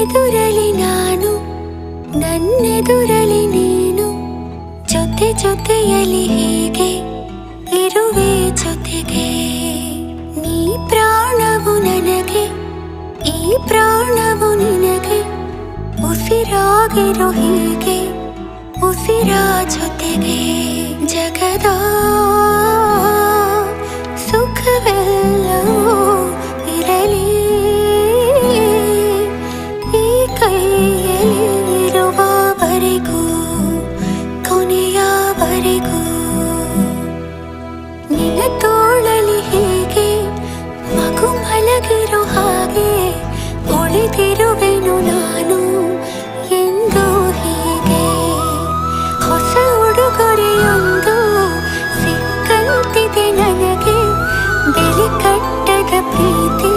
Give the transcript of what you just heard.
ನಿನ್ನೆದುರಲಿ ನಾನು ನನ್ನೆದುರಲಿ ನೀನು ಜೊತೆ ಜೊತೆಯಲಿ ಹೀಗೆ ಇರುವೆ ಜೊತೆಗೆ ನೀ ಪ್ರಾಣವು ನನಗೆ ಈ ಪ್ರಾಣವು ನಿನಗೆ ಉಸಿರಾಗಿರೋ ಹೀಗೆ ಉಸಿರ ಜೊತೆಗೆ ಜಗದ ಸುಖವೆಲ್ಲವೂ ಇರಲಿ ಈ ಕೈಯಲ್ಲಿರುವವರೆಗೂ ಕೊನೆಯವರೆಗೂ ನಿನ್ನ ತೋಳಲಿ ಹೀಗೆ ಮಗು ಮಲಗಿರೋ ಹಾಗೆ ಉಳಿದಿರುವೆನು ನಾನು ಎಂದು ಹೀಗೆ ಹೊಸ ಉಡುಗೊರೆಯೊಂದು ಸಿಕ್ಕಂತಿದೆ ನನಗೆ ಬೆಲೆ ಕಟ್ಟದ ಪ್ರೀತಿ